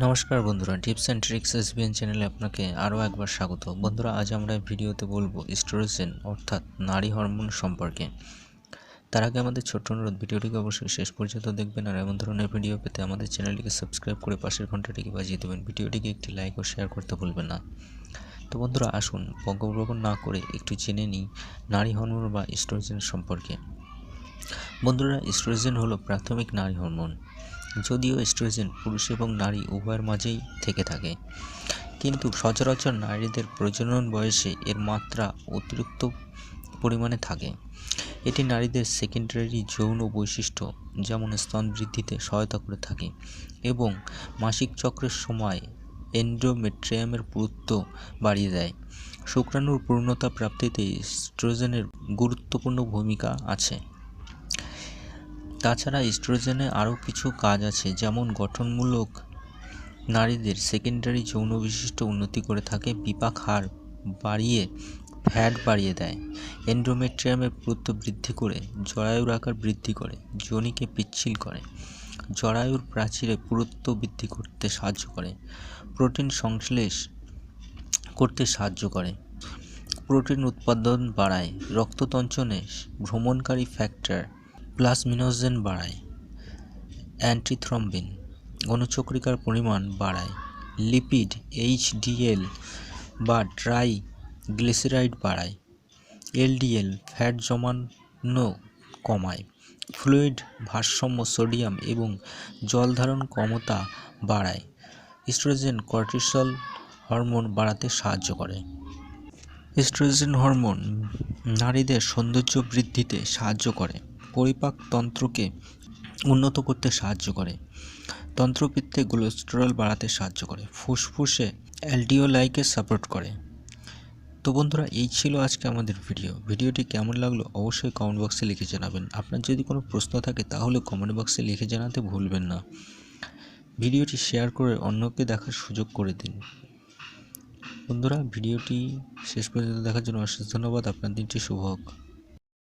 নমস্কার বন্ধুরা, tips and tricks SBN চ্যানেলে আপনাকে আরও একবার স্বাগত। বন্ধুরা, আজ আমরা ভিডিওতে বলবো ইস্ট্রোজেন অর্থাৎ নারী হরমোন সম্পর্কে। তার আগে আমাদের ছোট্ট অনুরোধ, ভিডিওটিকে অবশ্যই শেষ পর্যন্ত দেখবেন আর এমন ধরনের ভিডিও পেতে আমাদের চ্যানেলটিকে সাবস্ক্রাইব করে পাশের ঘন্টাটিকে বাজিয়ে দেবেন। ভিডিওটিকে একটি লাইক ও শেয়ার করতে ভুলবেন না। তো বন্ধুরা, আসুন বকবক না করে একটু জেনে নিই নারী হরমোন বা ইস্ট্রোজেন সম্পর্কে। বন্ধুরা, ইস্ট্রোজেন হলো প্রাথমিক নারী হরমোন। যদিও ইস্ট্রোজেন পুরুষ এবং নারী উভয়ের মাঝেই থেকে থাকে, কিন্তু সচরাচর নারীদের প্রজনন বয়সে এর মাত্রা অতিরিক্ত পরিমাণে থাকে। এটি নারীদের সেকেন্ডারি যৌন বৈশিষ্ট্য যেমন স্তন বৃদ্ধিতে সহায়তা করে থাকে এবং মাসিক চক্রের সময় এন্ডোমেট্রিয়ামের পুরুত্ব বাড়িয়ে দেয়। শুক্রাণুর পূর্ণতা প্রাপ্তিতে ইস্ট্রোজেনের গুরুত্বপূর্ণ ভূমিকা আছে। তাছাড়া ইস্ট্রোজেনে আরও কিছু কাজ আছে, যেমন গঠনমূলক, নারীদের সেকেন্ডারি যৌন বৈশিষ্ট্য উন্নতি করে থাকে, বিপাক হার বাড়িয়ে ফ্যাট বাড়িয়ে দেয়, এন্ডোমেট্রিয়ামের পুরুত্ব বৃদ্ধি করে, জরায়ুর আকার বৃদ্ধি করে, যোনিকে পিচ্ছিল করে, জরায়ুর প্রাচীরে পুরুত্ব বৃদ্ধি করতে সাহায্য করে, প্রোটিন সংশ্লেষ করতে সাহায্য করে, প্রোটিন উৎপাদন বাড়ায়, রক্ততঞ্চনে ভ্রমণকারী ফ্যাক্টর প্লাজমিনোজেন বাড়ায়, অ্যান্টিথ্রম্বিন অনুচক্রিকার পরিমাণ বাড়ায়, লিপিড এইচডিএল বা ট্রাই গ্লিসারাইড বাড়ায়, এলডিএল ফ্যাট জমানো কমায়, ফ্লুইড ভারসাম্য, সোডিয়াম এবং জল ধারণ ক্ষমতা বাড়ায়। ইস্ট্রোজেন কর্টিসল হরমোন বাড়াতে সাহায্য করে। ইস্ট্রোজেন হরমোন নারীদের সৌন্দর্য বৃদ্ধিতে সাহায্য করে, পরিপাক তন্ত্রকে উন্নত করতে সাহায্য করে, তন্ত্রপিত্তে কোলেস্টেরল বাড়াতে সাহায্য করে, ফুসফুসে অ্যালডিওলাইকে সাপোর্ট করে। তো বন্ধুরা, এই ছিল আজকে আমাদের ভিডিওটি কেমন লাগলো অবশ্যই কমেন্ট বক্সে লিখে জানাবেন। আপনার যদি কোনো প্রশ্ন থাকে তাহলে কমেন্ট বক্সে লিখে জানাতে ভুলবেন না। ভিডিওটি শেয়ার করে অন্যকে দেখার সুযোগ করে দিন। বন্ধুরা, ভিডিওটি শেষ পর্যন্ত দেখার জন্য অশেষ ধন্যবাদ। আপনার দিনটি শুভ হোক।